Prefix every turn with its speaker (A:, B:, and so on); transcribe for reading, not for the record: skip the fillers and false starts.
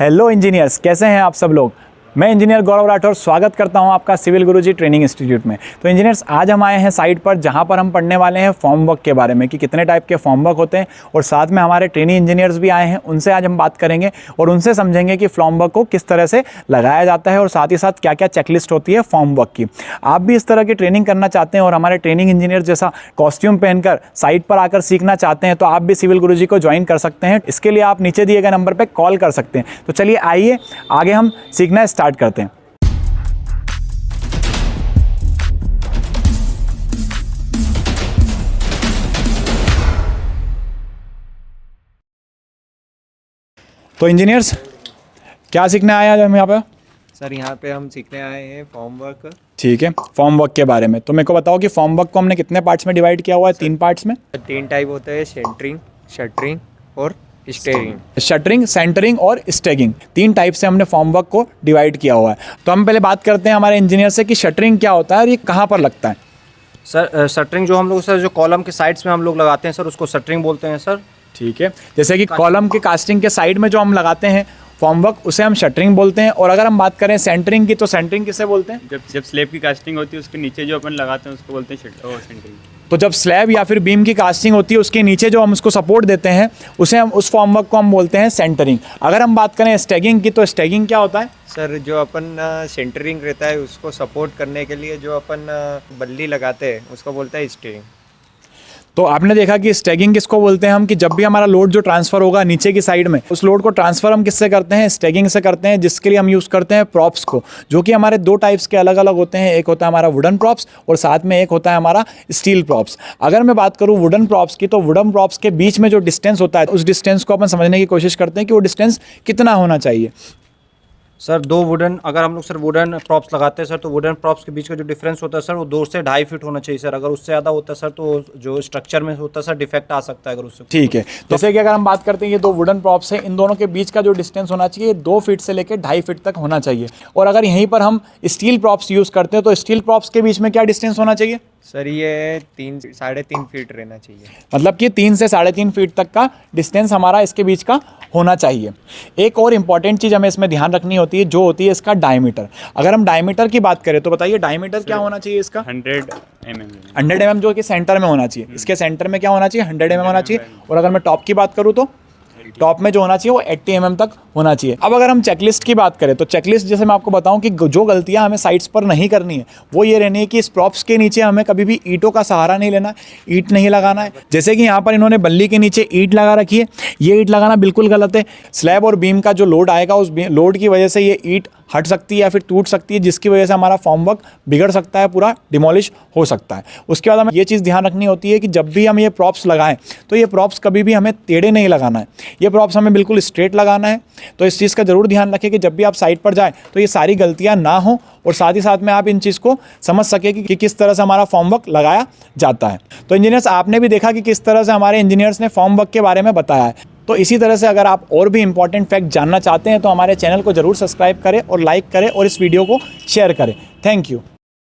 A: Hello engineers, कैसे हैं आप सब लोग। मैं इंजीनियर गौरव राठौर स्वागत करता हूं आपका सिविल गुरुजी ट्रेनिंग इंस्टीट्यूट में। तो इंजीनियर्स, आज हम आए हैं साइट पर जहां पर हम पढ़ने वाले हैं फॉर्म वर्क के बारे में कि कितने टाइप के फॉर्म वर्क होते हैं, और साथ में हमारे ट्रेनिंग इंजीनियर्स भी आए हैं। उनसे आज हम बात करेंगे और उनसे समझेंगे कि फॉर्म वर्क को किस तरह से लगाया जाता है और साथ ही साथ क्या क्या चेकलिस्ट होती है फॉर्म वर्क की। आप भी इस तरह की ट्रेनिंग करना चाहते हैं और हमारे ट्रेनिंग इंजीनियर जैसा कॉस्ट्यूम पहनकर साइट पर आकर सीखना चाहते हैं तो आप भी सिविल गुरुजी को ज्वाइन कर सकते हैं। इसके लिए आप नीचे दिए गए नंबर पर कॉल कर सकते हैं। तो चलिए आइए आगे हम सीखना स्टार्ट करते हैं। तो इंजीनियर्स, क्या सीखने आए आज हम यहाँ पे?
B: सर यहाँ पे हम सीखने आए हैं फॉर्म वर्क।
A: ठीक है, फॉर्म वर्क के बारे में तो मेरे को बताओ कि फॉर्म वर्क को हमने कितने पार्ट्स में डिवाइड किया हुआ है? 3 पार्ट्स में।
B: 3 टाइप होते हैं, सेंटरिंग, शटरिंग और स्टेरिंग।
A: शटरिंग, सेंटरिंग और स्टैगिंग, 3 टाइप से हमने फॉर्म वर्क को डिवाइड किया हुआ है। तो हम पहले बात करते हैं हमारे इंजीनियर से कि शटरिंग क्या होता है और ये कहाँ पर लगता है।
C: सर शटरिंग जो हम लोग सर जो कॉलम के साइड्स में हम लोग लगाते हैं सर, उसको शटरिंग बोलते हैं सर।
A: ठीक है, जैसे कि कॉलम के कास्टिंग के साइड में जो हम लगाते हैं फॉर्म वर्क, उसे हम शटरिंग बोलते हैं। और अगर हम बात करें सेंटरिंग की, तो सेंटरिंग किसे बोलते हैं?
D: जब स्लैब की कास्टिंग होती है उसके नीचे जो अपन लगाते हैं उसको बोलते हैं सेंटरिंग।
A: तो जब स्लैब या फिर बीम की कास्टिंग होती है उसके नीचे जो हम उसको सपोर्ट देते हैं उसे हम उस फॉर्म वर्क को हम बोलते हैं सेंटरिंग। अगर हम बात करें स्टैगिंग की, तो स्टैगिंग क्या होता है?
B: सर जो अपन सेंटरिंग रहता है उसको सपोर्ट करने के लिए जो अपन बल्ली लगाते हैं उसको बोलते हैं स्टेरिंग।
A: तो आपने देखा कि स्टैगिंग किसको बोलते हैं हम, कि जब भी हमारा लोड जो ट्रांसफर होगा नीचे की साइड में, उस लोड को ट्रांसफर हम किससे करते हैं? स्टैगिंग से करते हैं, जिसके लिए हम यूज़ करते हैं प्रॉप्स को, जो कि हमारे 2 टाइप्स के अलग अलग होते हैं। एक होता है हमारा वुडन प्रॉप्स और साथ में एक होता है हमारा स्टील प्रॉप्स। अगर मैं बात करूँ वुडन प्रॉप्स की, तो वुडन प्रॉप्स के बीच में जो डिस्टेंस होता है उस डिस्टेंस को अपन समझने की कोशिश करते हैं कि वो डिस्टेंस कितना होना चाहिए।
C: सर 2 वुडन, अगर हम लोग सर वुडन प्रॉप्स लगाते हैं सर, तो वुडन प्रॉप्स के बीच का जो डिफरेंस होता है सर वो 2 से 2.5 फीट होना चाहिए सर। अगर उससे ज़्यादा होता है सर तो जो स्ट्रक्चर में होता है सर डिफेक्ट आ सकता है अगर उससे।
A: ठीक है, जैसे कि अगर हम बात करते हैं ये 2 वुडन प्रॉप्स हैं, इन दोनों के बीच का जो डिस्टेंस होना चाहिए 2 फीट से लेकर 2.5 फीट तक होना चाहिए। और अगर यहीं पर हम स्टील प्रॉप्स यूज़ करते हैं तो स्टील प्रॉप्स के बीच में क्या डिस्टेंस होना चाहिए?
B: सर ये 3-3.5 फीट रहना चाहिए।
A: मतलब कि 3 से 3.5 फीट तक का डिस्टेंस हमारा इसके बीच का होना चाहिए। एक और इम्पॉर्टेंट चीज़ हमें इसमें ध्यान रखनी होती है, जो होती है इसका डायमीटर। अगर हम डायमीटर की बात करें तो बताइए डायमीटर क्या होना चाहिए इसका?
D: 100 mm।
A: 100 mm जो कि सेंटर में होना चाहिए। इसके सेंटर में क्या होना चाहिए? 100 mm होना चाहिए। और अगर मैं टॉप की बात करूँ तो टॉप में जो होना चाहिए वो 80 mm तक होना चाहिए। अब अगर हम चेकलिस्ट की बात करें तो चेकलिस्ट जैसे मैं आपको बताऊं कि जो गलतियां हमें साइट्स पर नहीं करनी है वो ये रहनी है कि इस प्रॉप्स के नीचे हमें कभी भी ईंटों का सहारा नहीं लेना, ईंट नहीं लगाना है। जैसे कि यहाँ पर इन्होंने बल्ली के नीचे ईंट लगा रखी है, ये ईंट लगाना बिल्कुल गलत है। स्लैब और बीम का जो लोड आएगा उस लोड की वजह से ये ईंट हट सकती है या फिर टूट सकती है, जिसकी वजह से हमारा फॉर्म वर्क बिगड़ सकता है, पूरा डिमोलिश हो सकता है। उसके बाद हमें ये चीज़ ध्यान रखनी होती है कि जब भी हम ये प्रॉप्स लगाएं तो ये प्रॉप्स कभी भी हमें टेढ़े नहीं लगाना है, ये प्रॉप्स हमें बिल्कुल स्ट्रेट लगाना है। तो इस चीज़ का ज़रूर ध्यान रखें कि जब भी आप साइट पर जाएं तो ये सारी गलतियां ना हो और साथ ही साथ में आप इन चीज़ को समझ सके कि किस तरह से हमारा फॉर्म वर्क लगाया जाता है। तो इंजीनियर्स, आपने भी देखा कि किस तरह से हमारे इंजीनियर्स ने फॉर्म वर्क के बारे में बताया है। तो इसी तरह से अगर आप और भी इंपॉर्टेंट फैक्ट जानना चाहते हैं तो हमारे चैनल को ज़रूर सब्सक्राइब करें और लाइक करें और इस वीडियो को शेयर करें। Thank you.